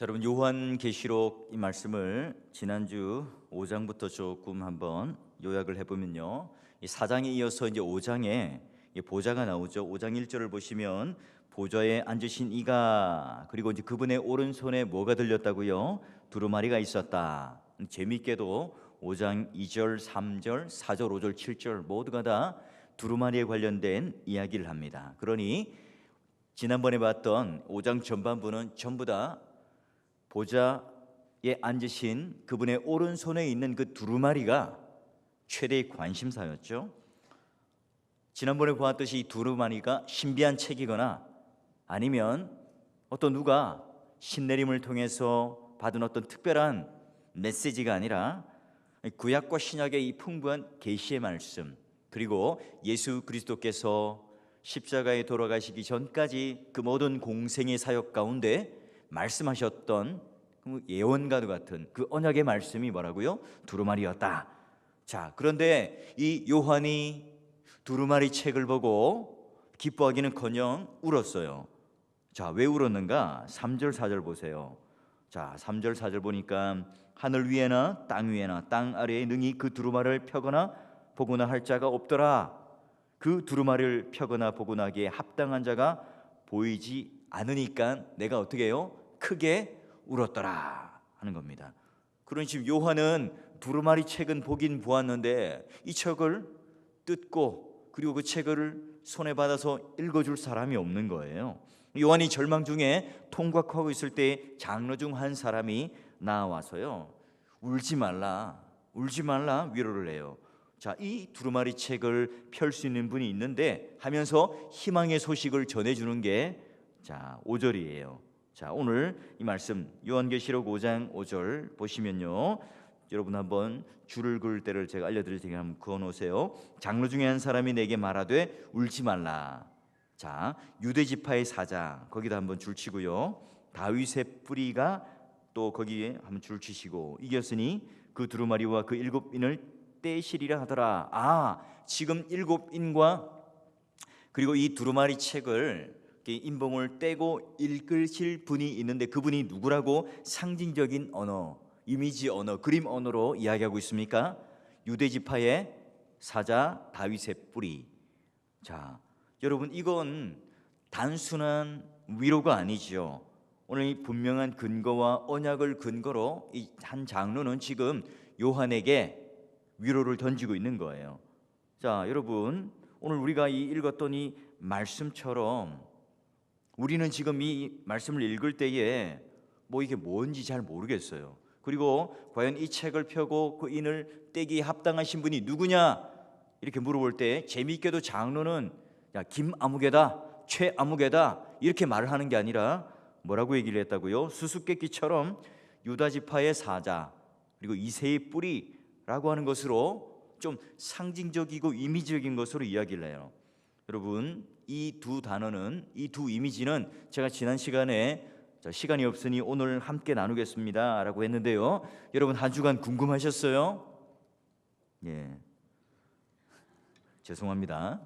자, 여러분 요한계시록 이 말씀을 지난주 5장부터 조금 한번 요약을 해보면요, 이 4장에 이어서 이제 5장에 보좌가 나오죠. 5장 1절을 보시면 보좌에 앉으신 이가, 그리고 이제 그분의 오른손에 뭐가 들렸다고요? 두루마리가 있었다. 재미있게도 5장 2절, 3절, 4절, 5절, 7절 모두가 다 두루마리에 관련된 이야기를 합니다. 그러니 지난번에 봤던 5장 전반부는 전부 다 보좌에 앉으신 그분의 오른손에 있는 그 두루마리가 최대의 관심사였죠. 지난번에 보았듯이 이 두루마리가 신비한 책이거나 아니면 어떤 누가 신내림을 통해서 받은 어떤 특별한 메시지가 아니라 구약과 신약의 이 풍부한 계시의 말씀, 그리고 예수 그리스도께서 십자가에 돌아가시기 전까지 그 모든 공생의 사역 가운데 말씀하셨던 예언과도 같은 그 언약의 말씀이 뭐라고요? 두루마리였다. 자, 그런데 이 요한이 두루마리 책을 보고 기뻐하기는커녕 울었어요. 자, 왜 울었는가? 3절 4절 보세요. 자, 3절 4절 보니까 하늘 위에나 땅 위에나 땅 아래에 능히 그 두루마리를 펴거나 보거나 할 자가 없더라. 그 두루마리를 펴거나 보거나 하기에 합당한 자가 보이지 않으니까 내가 어떻게 해요? 크게 울었더라 하는 겁니다. 그러니 지금 요한은 두루마리 책은 보긴 보았는데 이 책을 뜯고 그리고 그 책을 손에 받아서 읽어줄 사람이 없는 거예요. 요한이 절망 중에 통곡하고 있을 때 장로 중 한 사람이 나와서요, 울지 말라 위로를 해요. 자, 이 두루마리 책을 펼 수 있는 분이 있는데 하면서 희망의 소식을 전해주는 게 5절이에요. 자, 오늘 이 말씀 요한계시록 5장 5절 보시면요, 여러분 한번 줄을 그을 때를 제가 알려드릴 테니까 한번 그어놓으세요. 장로 중에 한 사람이 내게 말하되 울지 말라. 자, 유대 지파의 사자, 거기다 한번 줄 치고요, 다윗의 뿌리가 또 거기에 한번 줄 치시고, 이겼으니 그 두루마리와 그 7인을 떼시리라 하더라. 아, 지금 7인과 그리고 이 두루마리 책을 인봉을 떼고 읽으실 분이 있는데 그분이 누구라고 상징적인 언어, 이미지 언어, 그림 언어로 이야기하고 있습니까? 유대 지파의 사자 다윗의 뿌리. 자, 여러분 이건 단순한 위로가 아니죠. 오늘 이 분명한 근거와 언약을 근거로 이 한 장로는 지금 요한에게 위로를 던지고 있는 거예요. 자, 여러분 오늘 우리가 이 읽었던 이 말씀처럼 우리는 지금 이 말씀을 읽을 때에 이게 뭔지 잘 모르겠어요. 그리고 과연 이 책을 펴고 그 인을 떼기에 합당하신 분이 누구냐 이렇게 물어볼 때 재미있게도 장로는 김아무개다, 최아무개다 이렇게 말을 하는 게 아니라 뭐라고 얘기를 했다고요? 수수께끼처럼 유다 지파의 사자 그리고 이새의 뿌리라고 하는 것으로 좀 상징적이고 이미지적인 것으로 이야기를 해요. 여러분 이 두 단어는, 이 두 이미지는 제가 지난 시간에 시간이 없으니 오늘 함께 나누겠습니다 라고 했는데요, 여러분 한 주간 궁금하셨어요? 예, 죄송합니다.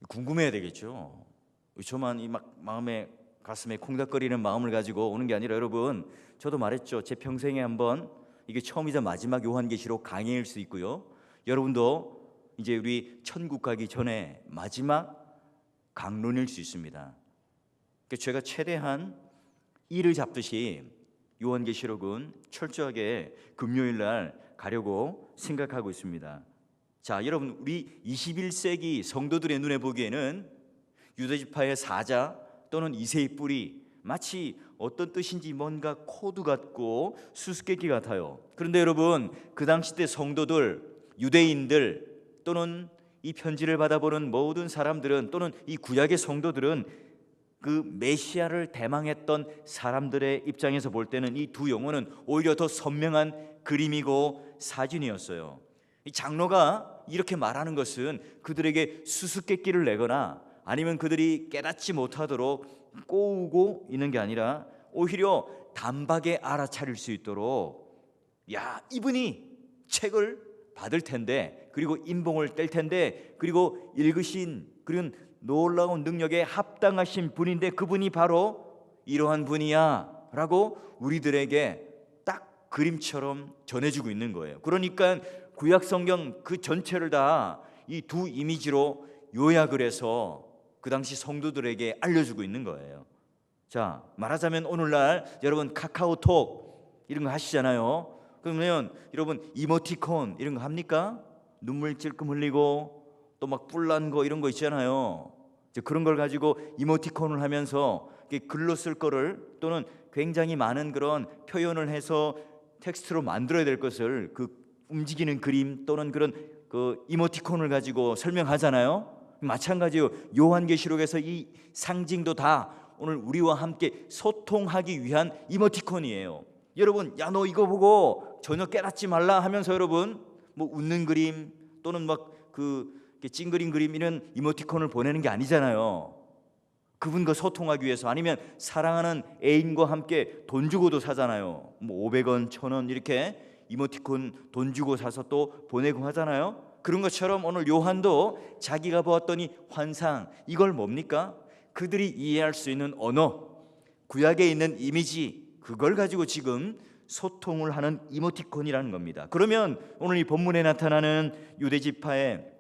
궁금해야 되겠죠. 저만 이 마음에 가슴에 콩닥거리는 마음을 가지고 오는 게 아니라, 여러분 저도 말했죠. 제 평생에 한번 이게 처음이자 마지막 요한계시록 강의일 수 있고요, 여러분도 이제 우리 천국 가기 전에 마지막 강론일 수 있습니다. 제가 최대한 일을 잡듯이 요한계시록은 철저하게 금요일 날 가려고 생각하고 있습니다. 자, 여러분 우리 21세기 성도들의 눈에 보기에는 유대지파의 사자 또는 이새의 뿌리 마치 어떤 뜻인지 뭔가 코드 같고 수수께끼 같아요. 그런데 여러분 그 당시 때 성도들, 유대인들 또는 이 편지를 받아보는 모든 사람들은, 또는 이 구약의 성도들은 그 메시아를 대망했던 사람들의 입장에서 볼 때는 이 두 용어는 오히려 더 선명한 그림이고 사진이었어요. 이 장로가 이렇게 말하는 것은 그들에게 수수께끼를 내거나 아니면 그들이 깨닫지 못하도록 꼬우고 있는 게 아니라 오히려 단박에 알아차릴 수 있도록, 야, 이분이 책을 받을 텐데, 그리고 인봉을 뗄 텐데, 그리고 읽으신 그런 놀라운 능력에 합당하신 분인데 그분이 바로 이러한 분이야 라고 우리들에게 딱 그림처럼 전해주고 있는 거예요. 그러니까 구약 성경 그 전체를 다 이 두 이미지로 요약을 해서 그 당시 성도들에게 알려주고 있는 거예요. 자, 말하자면 오늘날 여러분 카카오톡 이런 거 하시잖아요. 그러면 여러분 이모티콘 이런 거 합니까? 눈물 찔끔 흘리고 또 막 뿔난 거 이런 거 있잖아요. 이제 그런 걸 가지고 이모티콘을 하면서 글로 쓸 거를 또는 굉장히 많은 그런 표현을 해서 텍스트로 만들어야 될 것을 그 움직이는 그림 또는 그런 그 이모티콘을 가지고 설명하잖아요. 마찬가지로 요한계시록에서 이 상징도 다 오늘 우리와 함께 소통하기 위한 이모티콘이에요. 여러분, 야 너 이거 보고 전혀 깨닫지 말라 하면서 여러분 뭐 웃는 그림 또는 막 그 찡그린 그림 이런 이모티콘을 보내는 게 아니잖아요. 그분과 소통하기 위해서, 아니면 사랑하는 애인과 함께 돈 주고도 사잖아요. 뭐 500원, 1000원 이렇게 이모티콘 돈 주고 사서 또 보내고 하잖아요. 그런 것처럼 오늘 요한도 자기가 보았더니 환상, 이걸 뭡니까? 그들이 이해할 수 있는 언어, 구약에 있는 이미지, 그걸 가지고 지금 소통을 하는 이모티콘이라는 겁니다. 그러면 오늘 이 본문에 나타나는 유대지파의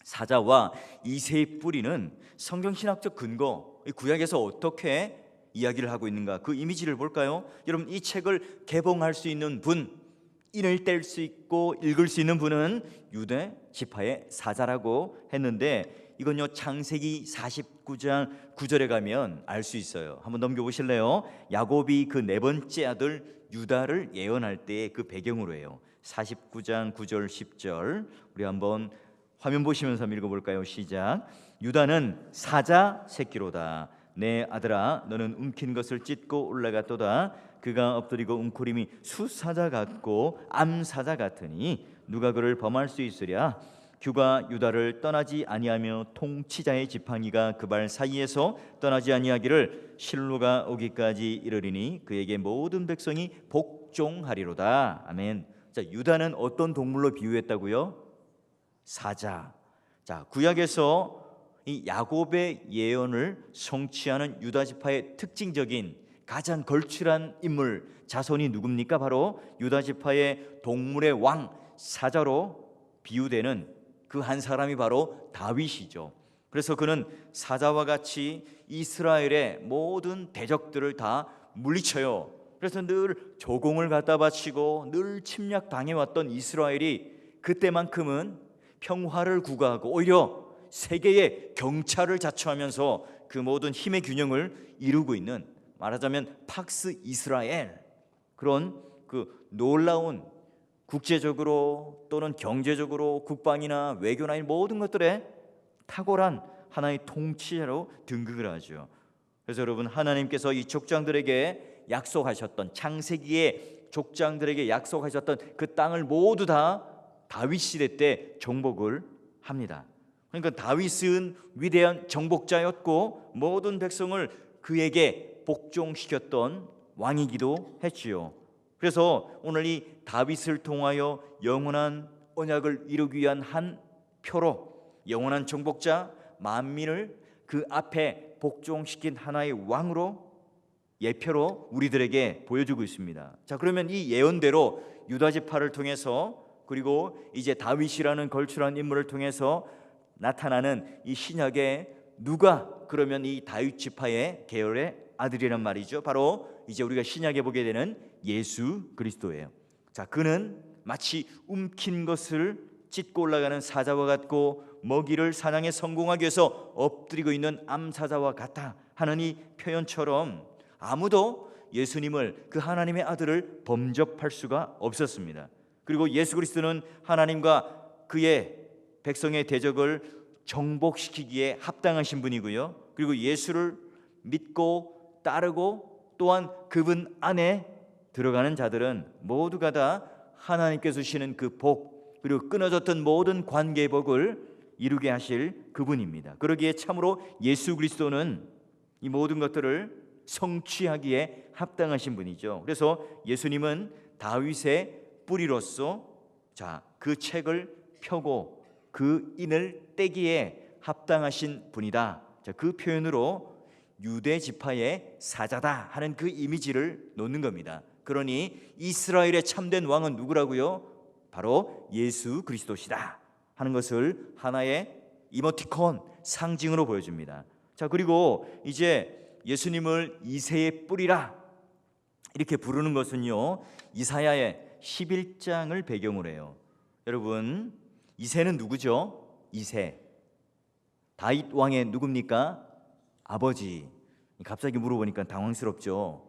사자와 이새의 뿌리는 성경신학적 근거, 구약에서 어떻게 이야기를 하고 있는가, 그 이미지를 볼까요? 여러분, 이 책을 개봉할 수 있는 분, 인을 뗄 수 있고 읽을 수 있는 분은 유대 지파의 사자라고 했는데, 이건요 창세기 49장 9절에 가면 알 수 있어요. 한번 넘겨보실래요? 야곱이 그 네 번째 아들 유다를 예언할 때의 그 배경으로 해요. 49장 9절 10절 우리 한번 화면 보시면서 읽어볼까요? 시작. 유다는 사자 새끼로다. 내 아들아, 너는 움킨 것을 찢고 올라갔도다. 그가 엎드리고 움코림이 수사자 같고 암사자 같으니 누가 그를 범할 수 있으랴. 규가 유다를 떠나지 아니하며 통치자의 지팡이가 그 발 사이에서 떠나지 아니하기를 실로가 오기까지 이르리니 그에게 모든 백성이 복종하리로다. 아멘. 자, 유다는 어떤 동물로 비유했다고요? 사자. 자, 구약에서 이 야곱의 예언을 성취하는 유다 지파의 특징적인 가장 걸출한 인물 자손이 누굽니까? 바로 유다 지파의 동물의 왕 사자로 비유되는 그 한 사람이 바로 다윗이죠. 그래서 그는 사자와 같이 이스라엘의 모든 대적들을 다 물리쳐요. 그래서 늘 조공을 갖다 바치고 늘 침략당해왔던 이스라엘이 그때만큼은 평화를 구가하고 오히려 세계의 경찰을 자처하면서 그 모든 힘의 균형을 이루고 있는, 말하자면 팍스 이스라엘, 그런 그 놀라운 국제적으로 또는 경제적으로 국방이나 외교나 모든 것들에 탁월한 하나의 통치자로 등극을 하죠. 그래서 여러분, 하나님께서 이 족장들에게 약속하셨던, 창세기에 족장들에게 약속하셨던 그 땅을 모두 다 다윗 시대 때 정복을 합니다. 그러니까 다윗은 위대한 정복자였고 모든 백성을 그에게 복종시켰던 왕이기도 했지요. 그래서 오늘 이 다윗을 통하여 영원한 언약을 이루기 위한 한 표로, 영원한 정복자, 만민을 그 앞에 복종시킨 하나의 왕으로, 예표로 우리들에게 보여주고 있습니다. 자, 그러면 이 예언대로 유다 지파를 통해서, 그리고 이제 다윗이라는 걸출한 인물을 통해서 나타나는 이 신약의 누가 그러면 이 다윗 지파의 계열의 아들이란 말이죠. 바로 이제 우리가 신약에 보게 되는 예수 그리스도예요. 자, 그는 마치 움킨 것을 찢고 올라가는 사자와 같고 먹이를 사냥에 성공하기 위해서 엎드리고 있는 암사자와 같다 하는 이 표현처럼 아무도 예수님을, 그 하나님의 아들을 범접할 수가 없었습니다. 그리고 예수 그리스도는 하나님과 그의 백성의 대적을 정복시키기에 합당하신 분이고요. 그리고 예수를 믿고 따르고 또한 그분 안에 들어가는 자들은 모두가 다 하나님께서 주시는 그 복, 그리고 끊어졌던 모든 관계의 복을 이루게 하실 그분입니다. 그러기에 참으로 예수 그리스도는 이 모든 것들을 성취하기에 합당하신 분이죠. 그래서 예수님은 다윗의 뿌리로서 그 책을 펴고 그 인을 떼기에 합당하신 분이다. 그 표현으로 유대 지파의 사자다 하는 그 이미지를 놓는 겁니다. 그러니 이스라엘의 참된 왕은 누구라고요? 바로 예수 그리스도시다 하는 것을 하나의 이모티콘, 상징으로 보여줍니다. 자, 그리고 이제 예수님을 이새의 뿌리라 이렇게 부르는 것은요, 이사야의 11장을 배경으로 해요. 여러분, 이새는 누구죠? 이새, 다윗 왕의 누굽니까? 아버지. 갑자기 물어보니까 당황스럽죠.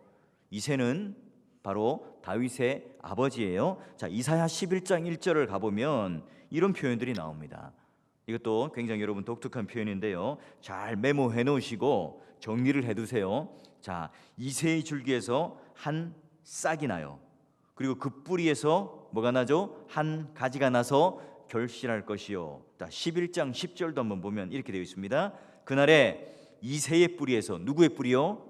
이새는 바로 다윗의 아버지예요. 자, 이사야 11장 1절을 가보면 이런 표현들이 나옵니다. 이것도 굉장히 여러분 독특한 표현인데요, 잘 메모해 놓으시고 정리를 해두세요. 자, 이새의 줄기에서 한 싹이 나요. 그리고 그 뿌리에서 뭐가 나죠? 한 가지가 나서 결실할 것이요. 자, 11장 10절도 한번 보면 이렇게 되어 있습니다. 그날에 이새의 뿌리에서, 누구의 뿌리요?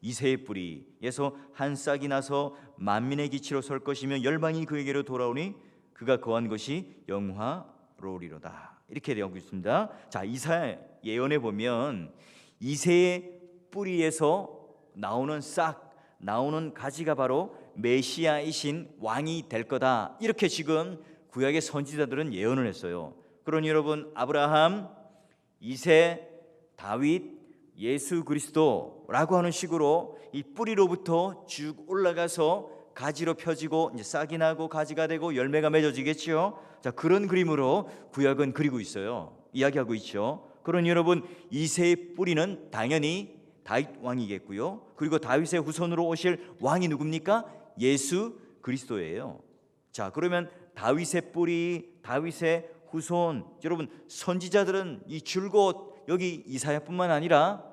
이새의 뿌리에서 한 싹이 나서 만민의 기치로 설 것이며 열방이 그에게로 돌아오니 그가 거한 것이 영화로우리로다. 이렇게 되어 있습니다. 자, 이사야 예언에 보면 이새의 뿌리에서 나오는 싹, 나오는 가지가 바로 메시아이신 왕이 될 거다. 이렇게 지금 구약의 선지자들은 예언을 했어요. 그러니 여러분, 아브라함, 이새, 다윗, 예수 그리스도라고 하는 식으로 이 뿌리로부터 쭉 올라가서 가지로 펴지고 이제 싹이 나고 가지가 되고 열매가 맺어지겠죠. 자, 그런 그림으로 구약은 그리고 있어요. 이야기하고 있죠. 그러니 여러분, 이새의 뿌리는 당연히 다윗 왕이겠고요. 그리고 다윗의 후손으로 오실 왕이 누굽니까? 예수 그리스도예요. 자, 그러면 다윗의 뿌리, 다윗의 후손, 여러분 선지자들은 이 줄곧 여기 이사야뿐만 아니라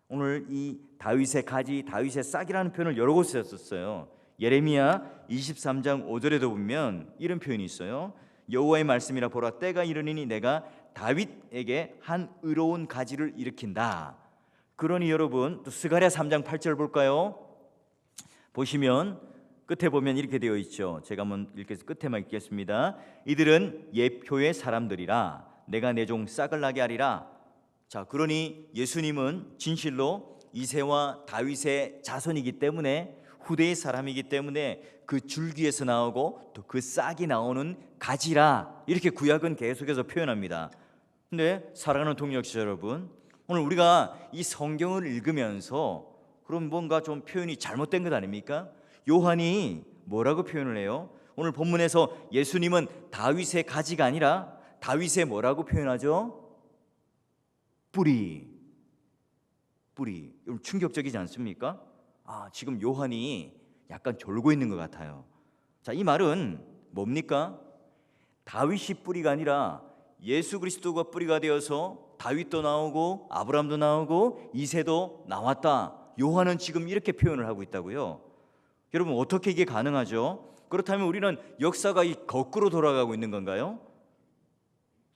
오늘 이 다윗의 가지, 다윗의 싹이라는 표현을 여러 곳에 썼어요. 예레미야 23장 5절에도 보면 이런 표현이 있어요. 여호와의 말씀이라 보라, 때가 이르니니 내가 다윗에게 한 의로운 가지를 일으킨다. 그러니 여러분, 또 스가랴 3장 8절 볼까요? 보시면 끝에 보면 이렇게 되어 있죠. 제가 한번 읽겠습니다. 끝에만 읽겠습니다. 이들은 예표의 사람들이라 내가 내 종 싹을 나게 하리라. 자, 그러니 예수님은 진실로 이새와 다윗의 자손이기 때문에, 후대의 사람이기 때문에 그 줄기에서 나오고 또 그 싹이 나오는 가지라, 이렇게 구약은 계속해서 표현합니다. 근데 사랑하는 동역자 여러분, 오늘 우리가 이 성경을 읽으면서 그럼 뭔가 좀 표현이 잘못된 것 아닙니까? 요한이 뭐라고 표현을 해요? 오늘 본문에서 예수님은 다윗의 가지가 아니라 다윗의 뭐라고 표현하죠? 뿌리. 충격적이지 않습니까? 지금 요한이 약간 졸고 있는 것 같아요. 자, 이 말은 뭡니까? 다윗이 뿌리가 아니라 예수 그리스도가 뿌리가 되어서 다윗도 나오고 아브라함도 나오고 이새도 나왔다. 요한은 지금 이렇게 표현을 하고 있다고요. 여러분, 어떻게 이게 가능하죠? 그렇다면 우리는 역사가 거꾸로 돌아가고 있는 건가요?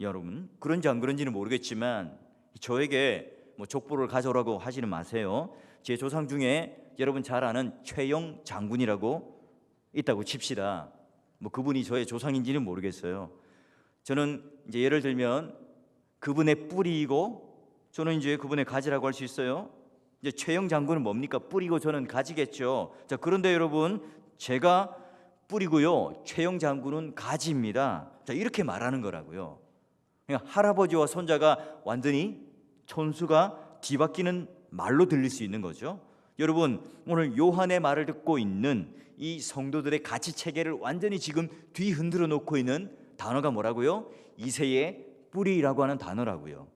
여러분, 그런지 안 그런지는 모르겠지만 저에게 족보를 가져오라고 하지는 마세요. 제 조상 중에 여러분 잘 아는 최영 장군이라고 있다고 칩시다. 그분이 저의 조상인지는 모르겠어요. 저는 이제 예를 들면 그분의 뿌리이고 저는 이제 그분의 가지라고 할 수 있어요. 이제 최영 장군은 뭡니까? 뿌리고 저는 가지겠죠. 자, 그런데 여러분, 제가 뿌리고요, 최영 장군은 가지입니다. 자, 이렇게 말하는 거라고요. 그러니까 할아버지와 손자가 완전히 촌수가 뒤바뀌는 말로 들릴 수 있는 거죠. 여러분, 오늘 요한의 말을 듣고 있는 이 성도들의 가치 체계를 완전히 지금 뒤흔들어 놓고 있는 단어가 뭐라고요? 이새의 뿌리라고 하는 단어라고요.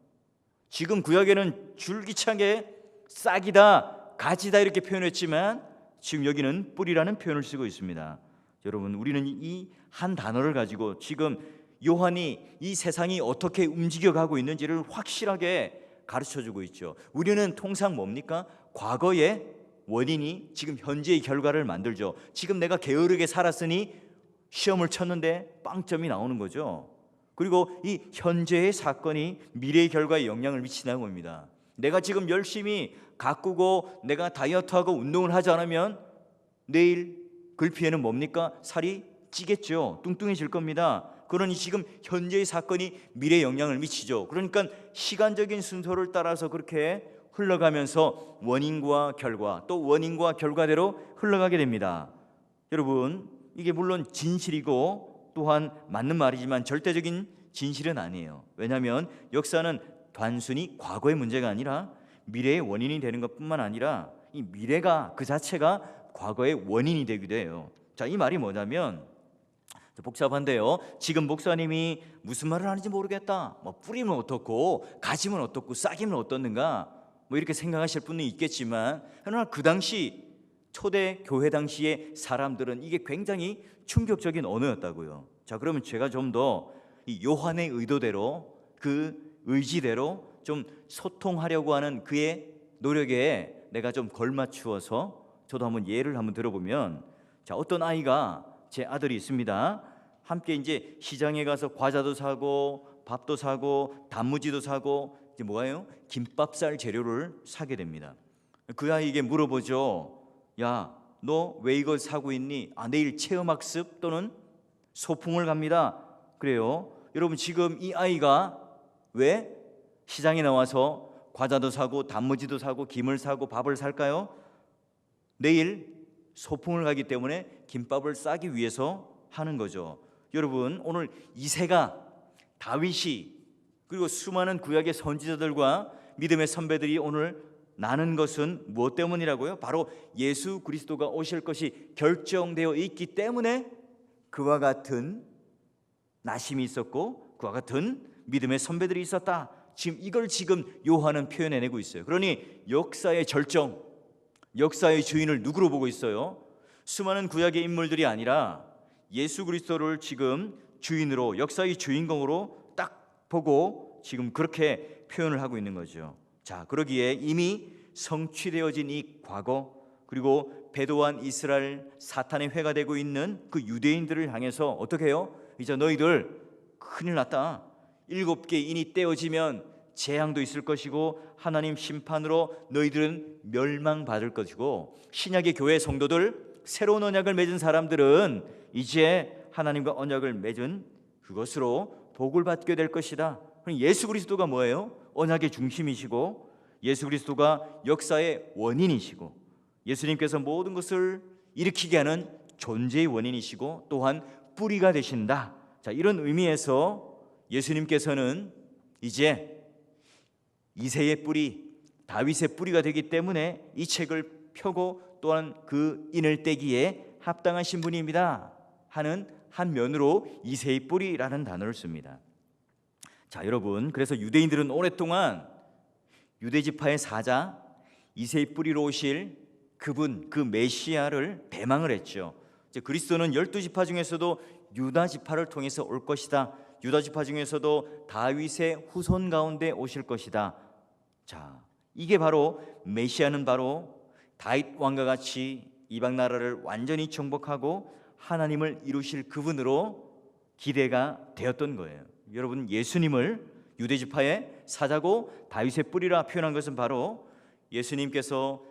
지금 구약에는 줄기차게 싹이다, 가지다 이렇게 표현했지만 지금 여기는 뿌리라는 표현을 쓰고 있습니다. 여러분, 우리는 이 한 단어를 가지고 지금 요한이 이 세상이 어떻게 움직여가고 있는지를 확실하게 가르쳐주고 있죠. 우리는 통상 뭡니까? 과거의 원인이 지금 현재의 결과를 만들죠. 지금 내가 게으르게 살았으니 시험을 쳤는데 빵점이 나오는 거죠. 그리고 이 현재의 사건이 미래의 결과에 영향을 미친다는 겁니다. 내가 지금 열심히 가꾸고 내가 다이어트하고 운동을 하지 않으면 내일 글피에는 뭡니까? 살이 찌겠죠. 뚱뚱해질 겁니다. 그러니 지금 현재의 사건이 미래에 영향을 미치죠. 그러니까 시간적인 순서를 따라서 그렇게 흘러가면서 원인과 결과, 또 원인과 결과대로 흘러가게 됩니다. 여러분, 이게 물론 진실이고 또한 맞는 말이지만 절대적인 진실은 아니에요. 왜냐하면 역사는 단순히 과거의 문제가 아니라 미래의 원인이 되는 것뿐만 아니라 이 미래가 그 자체가 과거의 원인이 되기도 해요. 자, 이 말이 뭐냐면 복잡한데요. 지금 목사님이 무슨 말을 하는지 모르겠다. 뭐 뿌리면 어떻고 가지면 어떻고 싹이면 어떻는가? 뭐 이렇게 생각하실 분은 있겠지만, 그러나 그 당시 초대 교회 당시의 사람들은 이게 굉장히 충격적인 언어였다고요. 자, 그러면 제가 좀 더 이 요한의 의도대로, 그 의지대로 좀 소통하려고 하는 그의 노력에 내가 좀 걸맞추어서 저도 한번 예를 한번 들어보면, 자, 어떤 아이가, 제 아들이 있습니다. 함께 이제 시장에 가서 과자도 사고 밥도 사고 단무지도 사고 이제 뭐예요? 김밥 쌀 재료를 사게 됩니다. 그 아이에게 물어보죠. 야, 너 왜 이걸 사고 있니? 아, 내일 체험학습 또는 소풍을 갑니다. 그래요. 여러분, 지금 이 아이가 왜 시장에 나와서 과자도 사고 단무지도 사고 김을 사고 밥을 살까요? 내일 소풍을 가기 때문에 김밥을 싸기 위해서 하는 거죠. 여러분, 오늘 이새가, 다윗이, 그리고 수많은 구약의 선지자들과 믿음의 선배들이 오늘 나는 것은 무엇 때문이라고요? 바로 예수 그리스도가 오실 것이 결정되어 있기 때문에 그와 같은 나심이 있었고 그와 같은 믿음의 선배들이 있었다. 이걸 지금 요한은 표현해내고 있어요. 그러니 역사의 절정, 역사의 주인을 누구로 보고 있어요? 수많은 구약의 인물들이 아니라 예수 그리스도를 지금 주인으로, 역사의 주인공으로 딱 보고 지금 그렇게 표현을 하고 있는 거죠. 자, 그러기에 이미 성취되어진 이 과거, 그리고 배도한 이스라엘, 사탄의 회가 되고 있는 그 유대인들을 향해서 어떻게 해요? 이제 너희들 큰일 났다. 7개 인이 떼어지면 재앙도 있을 것이고 하나님 심판으로 너희들은 멸망받을 것이고, 신약의 교회 성도들, 새로운 언약을 맺은 사람들은 이제 하나님과 언약을 맺은 그것으로 복을 받게 될 것이다. 예수 그리스도가 뭐예요? 언약의 중심이시고 예수 그리스도가 역사의 원인이시고 예수님께서 모든 것을 일으키게 하는 존재의 원인이시고 또한 뿌리가 되신다. 자, 이런 의미에서 예수님께서는 이제 이새의 뿌리, 다윗의 뿌리가 되기 때문에 이 책을 펴고 또한 그 인을 떼기에 합당하신 분입니다 하는 한 면으로 이새의 뿌리라는 단어를 씁니다. 자, 여러분, 그래서 유대인들은 오랫동안 유대지파의 사자, 이새의 뿌리로 오실 그분, 그 메시아를 배망을 했죠. 그리스도는 12지파 중에서도 유다지파를 통해서 올 것이다. 유다지파 중에서도 다윗의 후손 가운데 오실 것이다. 자, 이게 바로 메시아는 바로 다윗 왕과 같이 이방 나라를 완전히 정복하고 하나님을 이루실 그분으로 기대가 되었던 거예요. 여러분, 예수님을 유대지파의 사자고 다윗의 뿌리라 표현한 것은 바로 예수님께서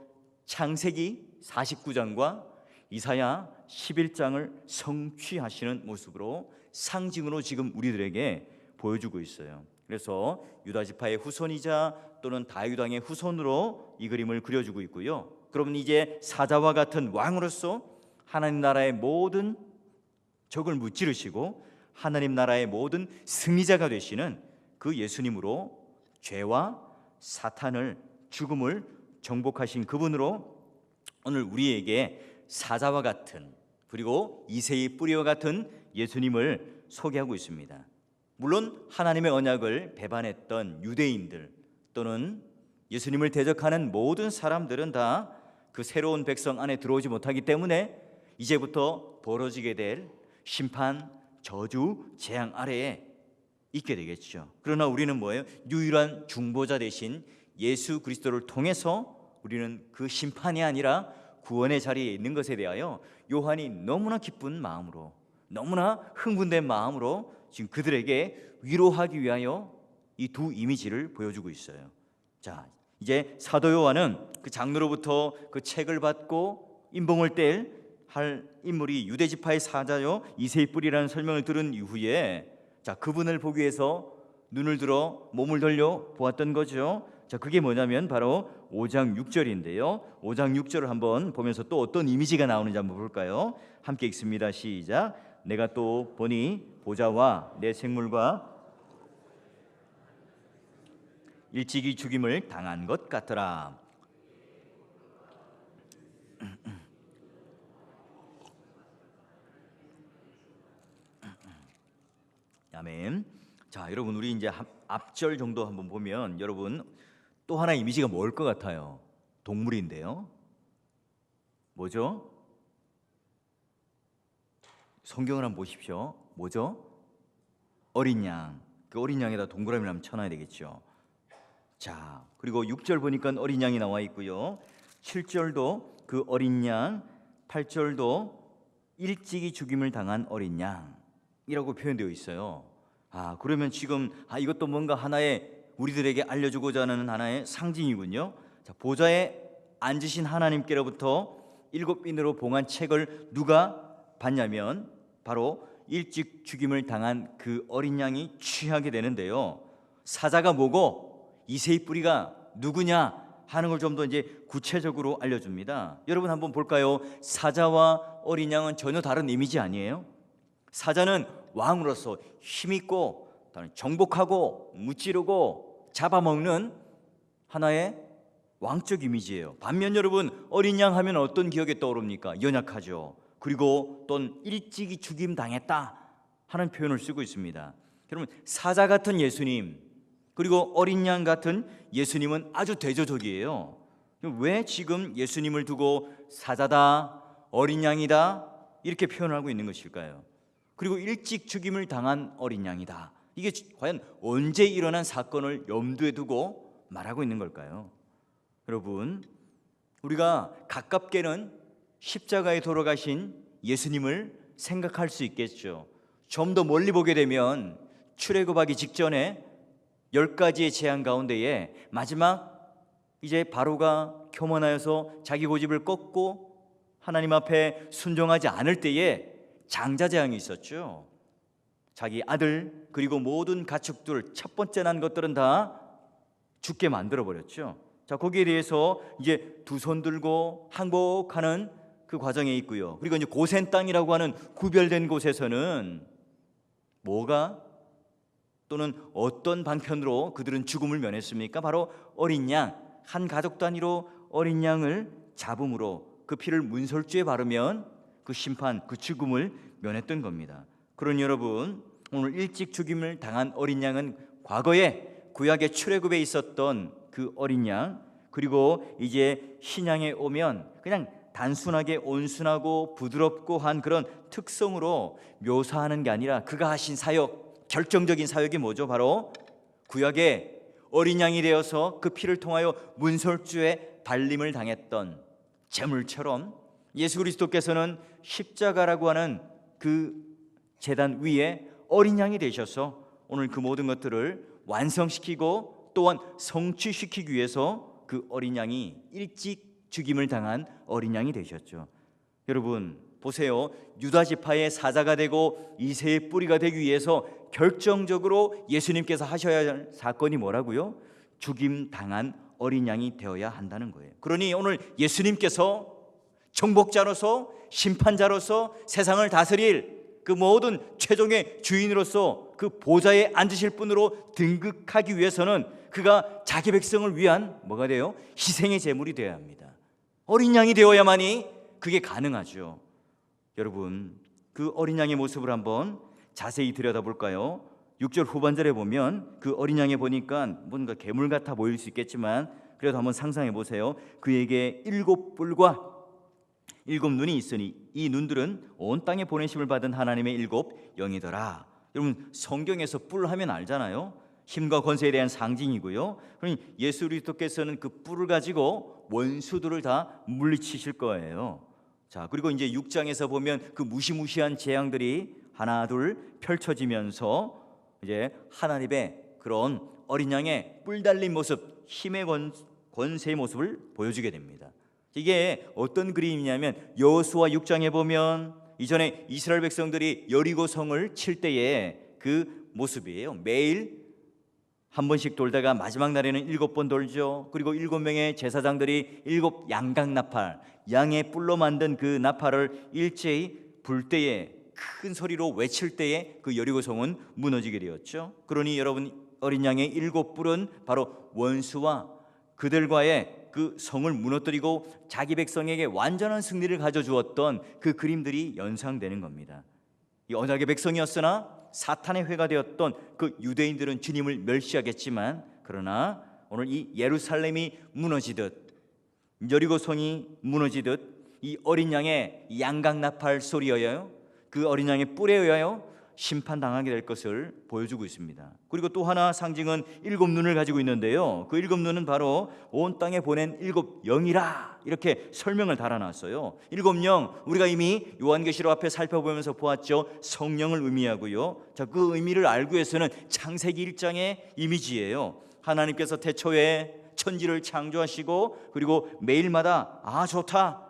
창세기 49장과 이사야 11장을 성취하시는 모습으로, 상징으로 지금 우리들에게 보여주고 있어요. 그래서 유다지파의 후손이자 또는 다윗 왕의 후손으로 이 그림을 그려주고 있고요. 그러면 이제 사자와 같은 왕으로서 하나님 나라의 모든 적을 무찌르시고 하나님 나라의 모든 승리자가 되시는 그 예수님으로 죄와 사탄을, 죽음을 정복하신 그분으로 오늘 우리에게 사자와 같은, 그리고 이새의 뿌리와 같은 예수님을 소개하고 있습니다. 물론 하나님의 언약을 배반했던 유대인들 또는 예수님을 대적하는 모든 사람들은 다 그 새로운 백성 안에 들어오지 못하기 때문에 이제부터 벌어지게 될 심판, 저주, 재앙 아래에 있게 되겠죠. 그러나 우리는 뭐예요? 유일한 중보자 되신 예수 그리스도를 통해서 우리는 그 심판이 아니라 구원의 자리에 있는 것에 대하여 요한이 너무나 기쁜 마음으로, 너무나 흥분된 마음으로 지금 그들에게 위로하기 위하여 이 두 이미지를 보여주고 있어요. 자, 이제 사도 요한은 그 장로로부터 그 책을 받고 인봉을 뗄 할 인물이 유대지파의 사자요 이새의 뿌리라는 설명을 들은 이후에, 자, 그분을 보기 위해서 눈을 들어 몸을 돌려 보았던 거죠. 자, 그게 뭐냐면 바로 5장 6절인데요. 5장 6절을 한번 보면서 또 어떤 이미지가 나오는지 한번 볼까요? 함께 읽습니다. 시작. 내가 또 보니 보좌와 내 생물과 일찍이 죽임을 당한 것 같더라. 아멘. 자, 여러분, 우리 이제 앞절 정도 한번 보면 여러분 또 하나 이미지가 뭘 것 같아요? 동물인데요. 뭐죠? 성경을 한번 보십시오. 뭐죠? 어린 양. 그 어린 양에다 동그라미를 한번 쳐놔야 되겠죠. 자, 그리고 6절 보니까 어린 양이 나와 있고요. 7절도 그 어린 양, 8절도 일찍이 죽임을 당한 어린 양이라고 표현되어 있어요. 그러면 지금 이것도 뭔가 하나의 우리들에게 알려주고자 하는 하나의 상징이군요. 자, 보좌에 앉으신 하나님께로부터 7인으로 봉한 책을 누가 받냐면 바로 일찍 죽임을 당한 그 어린 양이 취하게 되는데요. 사자가 뭐고 이새의 뿌리가 누구냐 하는 걸 좀 더 이제 구체적으로 알려줍니다. 여러분 한번 볼까요? 사자와 어린 양은 전혀 다른 이미지 아니에요? 사자는 왕으로서 힘있고 정복하고 무찌르고 잡아먹는 하나의 왕적 이미지예요. 반면 여러분 어린 양 하면 어떤 기억이 떠오릅니까? 연약하죠. 그리고 또 일찍이 죽임 당했다 하는 표현을 쓰고 있습니다. 여러분 사자 같은 예수님 그리고 어린 양 같은 예수님은 아주 대조적이에요. 왜 지금 예수님을 두고 사자다 어린 양이다 이렇게 표현하고 있는 것일까요? 그리고 일찍 죽임을 당한 어린 양이다. 이게 과연 언제 일어난 사건을 염두에 두고 말하고 있는 걸까요? 여러분 우리가 가깝게는 십자가에 돌아가신 예수님을 생각할 수 있겠죠. 좀 더 멀리 보게 되면 출애굽하기 직전에 10가지의 재앙 가운데에 마지막 이제 바로가 교만하여서 자기 고집을 꺾고 하나님 앞에 순종하지 않을 때에 장자재앙이 있었죠. 자기 아들 그리고 모든 가축들 첫 번째 난 것들은 다 죽게 만들어 버렸죠. 자, 거기에 대해서 이제 두 손 들고 항복하는 그 과정에 있고요. 그리고 이제 고센 땅이라고 하는 구별된 곳에서는 뭐가 또는 어떤 방편으로 그들은 죽음을 면했습니까? 바로 어린 양, 한 가족 단위로 어린 양을 잡음으로 그 피를 문설주에 바르면 그 심판, 그 죽음을 면했던 겁니다. 그러니 여러분 오늘 일찍 죽임을 당한 어린 양은 과거에 구약의 출애굽에 있었던 그 어린 양, 그리고 이제 신약에 오면 그냥 단순하게 온순하고 부드럽고 한 그런 특성으로 묘사하는 게 아니라 그가 하신 사역, 결정적인 사역이 뭐죠? 바로 구약의 어린 양이 되어서 그 피를 통하여 문설주에 발림을 당했던 제물처럼 예수 그리스도께서는 십자가라고 하는 그 제단 위에 어린 양이 되셔서 오늘 그 모든 것들을 완성시키고 또한 성취시키기 위해서 그 어린 양이 일찍 죽임을 당한 어린 양이 되셨죠. 여러분 보세요. 유다 지파의 사자가 되고 이새의 뿌리가 되기 위해서 결정적으로 예수님께서 하셔야 할 사건이 뭐라고요? 죽임 당한 어린 양이 되어야 한다는 거예요. 그러니 오늘 예수님께서 정복자로서 심판자로서 세상을 다스릴 그 모든 최종의 주인으로서 그 보좌에 앉으실 분으로 등극하기 위해서는 그가 자기 백성을 위한 뭐가 돼요? 희생의 제물이 되어야 합니다. 어린 양이 되어야만이 그게 가능하죠. 여러분 그 어린 양의 모습을 한번 자세히 들여다볼까요? 6절 후반절에 보면 그 어린 양에 보니까 뭔가 괴물 같아 보일 수 있겠지만 그래도 한번 상상해 보세요. 그에게 7뿔과 7눈이 있으니 이 눈들은 온 땅에 보내심을 받은 하나님의 7 영이더라. 여러분 성경에서 뿔 하면 알잖아요. 힘과 권세에 대한 상징이고요. 그러니 예수 그리스도께서는 그 뿔을 가지고 원수들을 다 물리치실 거예요. 자, 그리고 이제 6장에서 보면 그 무시무시한 재앙들이 하나 둘 펼쳐지면서 이제 하나님의 그런 어린 양의 뿔 달린 모습, 힘의 권세의 모습을 보여주게 됩니다. 이게 어떤 그림이냐면 여호수아 6장에 보면 이전에 이스라엘 백성들이 여리고 성을 칠 때의 그 모습이에요. 매일 한 번씩 돌다가 마지막 날에는 7번 돌죠. 그리고 7명의 제사장들이 7 양각나팔, 양의 뿔로 만든 그 나팔을 일제히 불 때에 큰 소리로 외칠 때에 그 여리고성은 무너지게 되었죠. 그러니 여러분, 어린 양의 7뿔은 바로 원수와 그들과의 그 성을 무너뜨리고 자기 백성에게 완전한 승리를 가져주었던 그 그림들이 연상되는 겁니다. 이 언약의 백성이었으나 사탄의 회가 되었던 그 유대인들은 주님을 멸시하겠지만, 그러나 오늘 이 예루살렘이 무너지듯, 여리고성이 무너지듯 이 어린 양의 양각나팔 소리여요, 그 어린 양의 뿔에 의하여 심판당하게 될 것을 보여주고 있습니다. 그리고 또 하나 상징은 7눈을 가지고 있는데요, 그 7눈은 바로 온 땅에 보낸 7영이라 이렇게 설명을 달아놨어요. 7영, 우리가 이미 요한계시록 앞에 살펴보면서 보았죠. 성령을 의미하고요. 자, 그 의미를 알기 위해서는 창세기 1장의 이미지예요. 하나님께서 태초에 천지를 창조하시고 그리고 매일마다 좋다,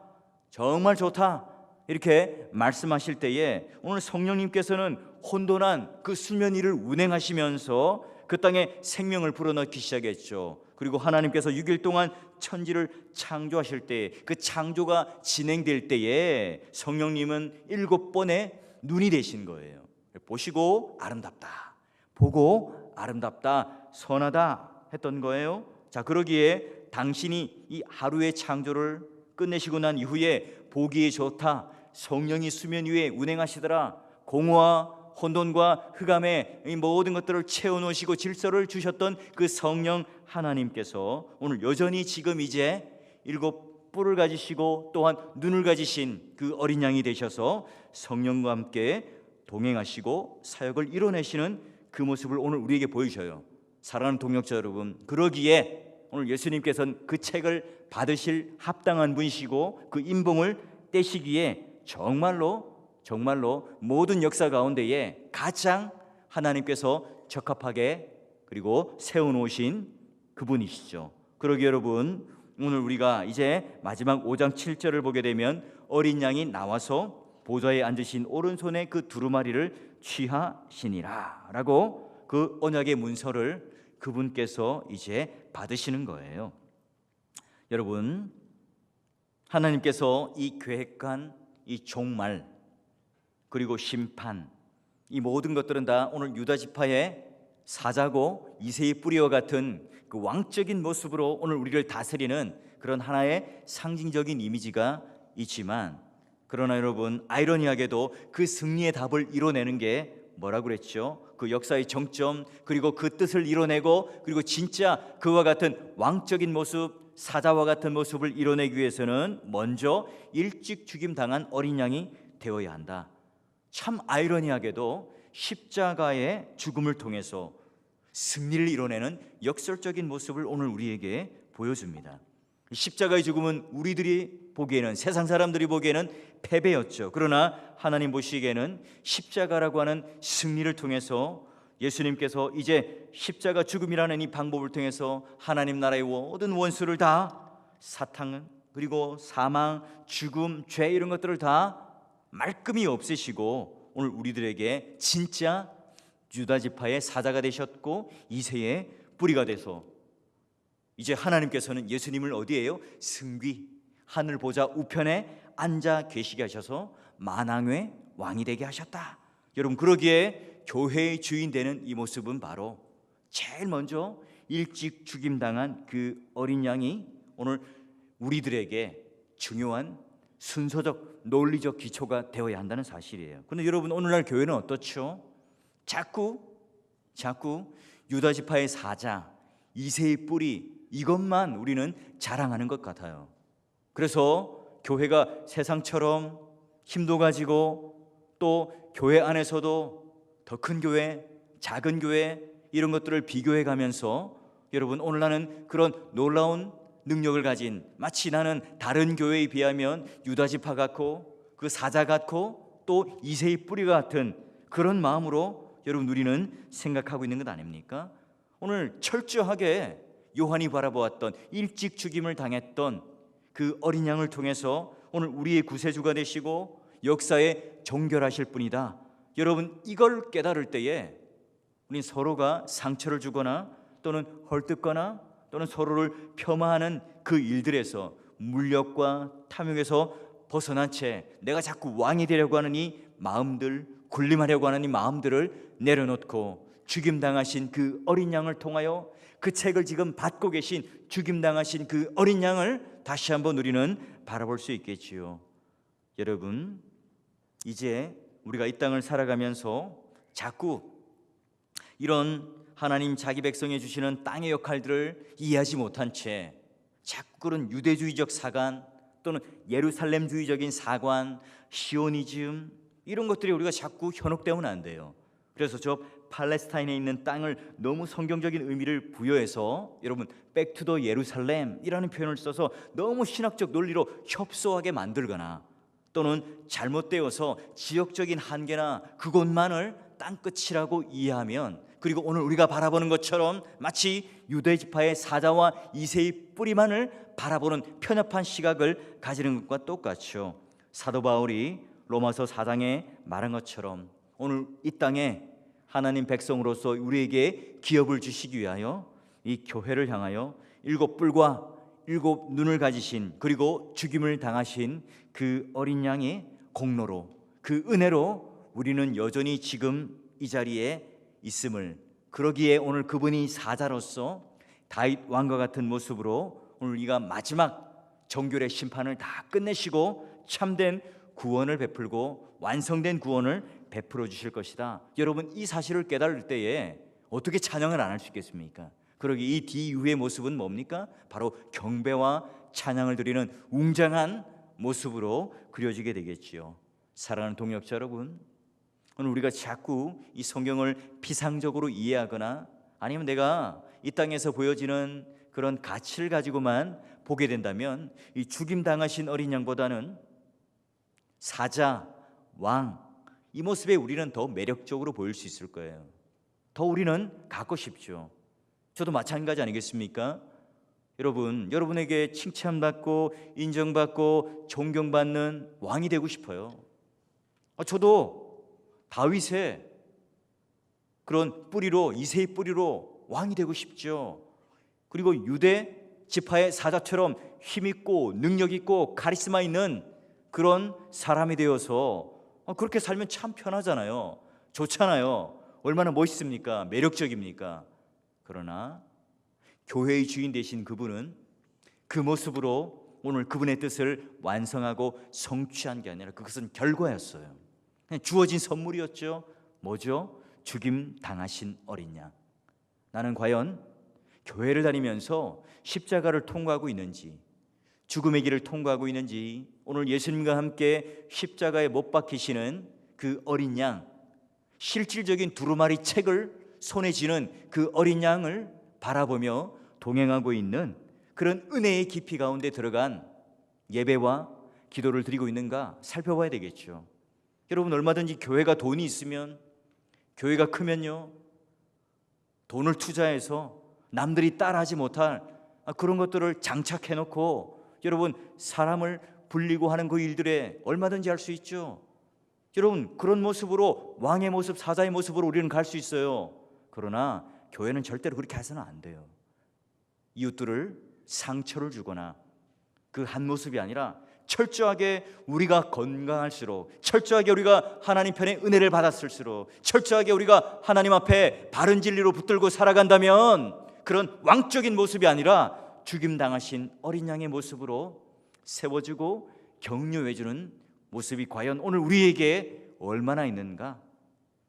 정말 좋다 이렇게 말씀하실 때에 오늘 성령님께서는 혼돈한 그 수면 위를 운행하시면서 그 땅에 생명을 불어넣기 시작했죠. 그리고 하나님께서 6일 동안 천지를 창조하실 때, 그 창조가 진행될 때에 성령님은 7번의 눈이 되신 거예요. 보시고 아름답다, 보고 아름답다, 선하다 했던 거예요. 자, 그러기에 당신이 이 하루의 창조를 끝내시고 난 이후에 보기에 좋다, 성령이 수면 위에 운행하시더라, 공허와 혼돈과 흑암의 이 모든 것들을 채워놓으시고 질서를 주셨던 그 성령 하나님께서 오늘 여전히 지금 이제 7뿔을 가지시고 또한 눈을 가지신 그 어린 양이 되셔서 성령과 함께 동행하시고 사역을 이뤄내시는 그 모습을 오늘 우리에게 보여주셔요. 사랑하는 동역자 여러분, 그러기에 오늘 예수님께서는 그 책을 받으실 합당한 분이시고 그 인봉을 떼시기에 정말로 모든 역사 가운데에 가장 하나님께서 적합하게 그리고 세워놓으신 그분이시죠. 그러기에 여러분, 오늘 우리가 이제 마지막 5장 7절을 보게 되면 어린 양이 나와서 보좌에 앉으신 오른손에 그 두루마리를 취하시니라 라고 그 언약의 문서를 그분께서 이제 받으시는 거예요. 여러분, 하나님께서 이 계획한 이 종말 그리고 심판, 이 모든 것들은 다 오늘 유다 지파의 사자고 이새의 뿌리와 같은 그 왕적인 모습으로 오늘 우리를 다스리는 그런 하나의 상징적인 이미지가 있지만, 그러나 여러분, 아이러니하게도 그 승리의 답을 이뤄내는 게 뭐라고 그랬죠? 그 역사의 정점, 그리고 그 뜻을 이뤄내고 그리고 진짜 그와 같은 왕적인 모습, 사자와 같은 모습을 이뤄내기 위해서는 먼저 일찍 죽임당한 어린 양이 되어야 한다. 참 아이러니하게도 십자가의 죽음을 통해서 승리를 이뤄내는 역설적인 모습을 오늘 우리에게 보여줍니다. 십자가의 죽음은 우리들이 보기에는, 세상 사람들이 보기에는 패배였죠. 그러나 하나님 보시기에는 십자가라고 하는 승리를 통해서 예수님께서 이제 십자가 죽음이라는 이 방법을 통해서 하나님 나라의 모든 원수를 다, 사탄 그리고 사망, 죽음, 죄 이런 것들을 다 말끔히 없애시고 오늘 우리들에게 진짜 유다 지파의 사자가 되셨고 이새의 뿌리가 돼서 이제 하나님께서는 예수님을 어디에요? 승귀 하늘 보좌 우편에 앉아 계시게 하셔서 만왕의 왕이 되게 하셨다. 여러분, 그러기에 교회의 주인 되는 이 모습은 바로 제일 먼저 일찍 죽임당한 그 어린 양이 오늘 우리들에게 중요한 순서적 논리적 기초가 되어야 한다는 사실이에요. 그런데 여러분, 오늘날 교회는 어떻죠? 자꾸 유다 지파의 사자, 이새의 뿌리 이것만 우리는 자랑하는 것 같아요. 그래서 교회가 세상처럼 힘도 가지고 또 교회 안에서도 더 큰 교회, 작은 교회 이런 것들을 비교해 가면서 여러분, 오늘 나는 그런 놀라운 능력을 가진, 마치 나는 다른 교회에 비하면 유다 지파 같고 그 사자 같고 또 이새의 뿌리 같은 그런 마음으로 여러분 우리는 생각하고 있는 것 아닙니까? 오늘 철저하게 요한이 바라보았던 일찍 죽임을 당했던 그 어린 양을 통해서 오늘 우리의 구세주가 되시고 역사에 종결하실 분이다. 여러분, 이걸 깨달을 때에 우리 서로가 상처를 주거나 또는 헐뜯거나 또는 서로를 폄하하는 그 일들에서, 물력과 탐욕에서 벗어난 채 내가 자꾸 왕이 되려고 하는 이 마음들, 군림하려고 하는 이 마음들을 내려놓고 죽임당하신 그 어린 양을 통하여, 그 책을 지금 받고 계신 죽임당하신 그 어린 양을 다시 한번 우리는 바라볼 수 있겠지요. 여러분, 이제 우리가 이 땅을 살아가면서 자꾸 이런 하나님 자기 백성에 주시는 땅의 역할들을 이해하지 못한 채 자꾸 그런 유대주의적 사관 또는 예루살렘주의적인 사관, 시오니즘, 이런 것들이 우리가 자꾸 현혹되면 안 돼요. 그래서 저 팔레스타인에 있는 땅을 너무 성경적인 의미를 부여해서 여러분 백투더 예루살렘이라는 표현을 써서 너무 신학적 논리로 협소하게 만들거나, 또는 잘못되어서 지역적인 한계나 그곳만을 땅끝이라고 이해하면, 그리고 오늘 우리가 바라보는 것처럼 마치 유대 지파의 사자와 이새의 뿌리만을 바라보는 편협한 시각을 가지는 것과 똑같죠. 사도 바울이 로마서 4장에 말한 것처럼 오늘 이 땅에 하나님 백성으로서 우리에게 기업을 주시기 위하여 이 교회를 향하여 7뿔과 7눈을 가지신, 그리고 죽임을 당하신 그 어린 양의 공로로, 그 은혜로 우리는 여전히 지금 이 자리에 있음을, 그러기에 오늘 그분이 사자로서 다윗 왕과 같은 모습으로 오늘 우리가 마지막 정결의 심판을 다 끝내시고 참된 구원을 베풀고 완성된 구원을 베풀어 주실 것이다. 여러분, 이 사실을 깨달을 때에 어떻게 찬양을 안 할 수 있겠습니까? 그러기 이 뒤이후의 모습은 뭡니까? 바로 경배와 찬양을 드리는 웅장한 모습으로 그려지게 되겠지요. 사랑하는 동역자 여러분, 오늘 우리가 자꾸 이 성경을 피상적으로 이해하거나 아니면 내가 이 땅에서 보여지는 그런 가치를 가지고만 보게 된다면 이 죽임당하신 어린 양보다는 사자, 왕, 이 모습에 우리는 더 매력적으로 보일 수 있을 거예요. 더 우리는 갖고 싶죠. 저도 마찬가지 아니겠습니까? 여러분, 여러분에게 칭찬받고 인정받고 존경받는 왕이 되고 싶어요. 저도 다윗의 그런 뿌리로, 이새의 뿌리로 왕이 되고 싶죠. 그리고 유대 지파의 사자처럼 힘있고 능력있고 카리스마 있는 그런 사람이 되어서 그렇게 살면 참 편하잖아요. 좋잖아요. 얼마나 멋있습니까? 매력적입니까? 그러나 교회의 주인 되신 그분은 그 모습으로 오늘 그분의 뜻을 완성하고 성취한 게 아니라 그것은 결과였어요. 그냥 주어진 선물이었죠. 뭐죠? 죽임 당하신 어린 양. 나는 과연 교회를 다니면서 십자가를 통과하고 있는지, 죽음의 길을 통과하고 있는지, 오늘 예수님과 함께 십자가에 못 박히시는 그 어린 양, 실질적인 두루마리 책을 손에 쥐는 그 어린 양을 바라보며 동행하고 있는 그런 은혜의 깊이 가운데 들어간 예배와 기도를 드리고 있는가 살펴봐야 되겠죠. 여러분, 얼마든지 교회가 돈이 있으면, 교회가 크면요, 돈을 투자해서 남들이 따라하지 못할 그런 것들을 장착해놓고 여러분 사람을 불리고 하는 그 일들에 얼마든지 할 수 있죠. 여러분, 그런 모습으로 왕의 모습, 사자의 모습으로 우리는 갈 수 있어요. 그러나 교회는 절대로 그렇게 해서는 안 돼요. 이웃들을 상처를 주거나 그 한 모습이 아니라 철저하게 우리가 건강할수록, 철저하게 우리가 하나님 편의 은혜를 받았을수록, 철저하게 우리가 하나님 앞에 바른 진리로 붙들고 살아간다면 그런 왕적인 모습이 아니라 죽임당하신 어린 양의 모습으로 세워주고 격려해주는 모습이 과연 오늘 우리에게 얼마나 있는가?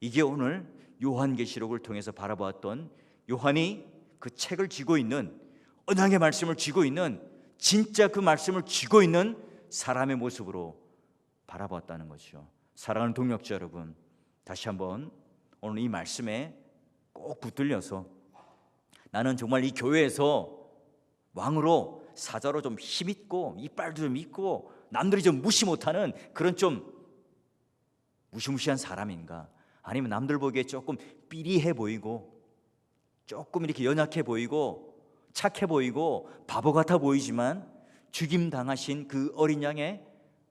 이게 오늘 요한계시록을 통해서 바라보았던 요한이 그 책을 쥐고 있는, 언약의 말씀을 쥐고 있는, 진짜 그 말씀을 쥐고 있는 사람의 모습으로 바라보았다는 것이죠. 사랑하는 동역자 여러분, 다시 한번 오늘 이 말씀에 꼭 붙들려서 나는 정말 이 교회에서 왕으로, 사자로 좀 힘있고 이빨도 좀 있고 남들이 좀 무시 못하는 그런 좀 무시무시한 사람인가? 아니면 남들 보기에 조금 삐리해 보이고 조금 이렇게 연약해 보이고 착해 보이고 바보 같아 보이지만 죽임 당하신 그 어린 양의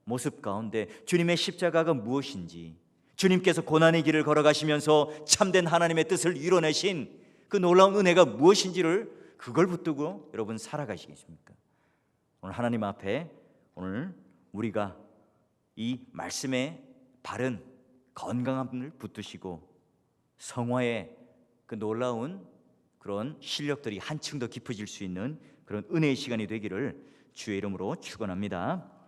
모습 가운데 주님의 십자가가 무엇인지, 주님께서 고난의 길을 걸어가시면서 참된 하나님의 뜻을 이뤄내신 그 놀라운 은혜가 무엇인지를 그걸 붙들고 여러분 살아가시겠습니까? 오늘 하나님 앞에 오늘 우리가 이 말씀의 바른 건강함을 붙드시고 성화의 그 놀라운 그런 실력들이 한층 더 깊어질 수 있는 그런 은혜의 시간이 되기를 주의 이름으로 축원합니다.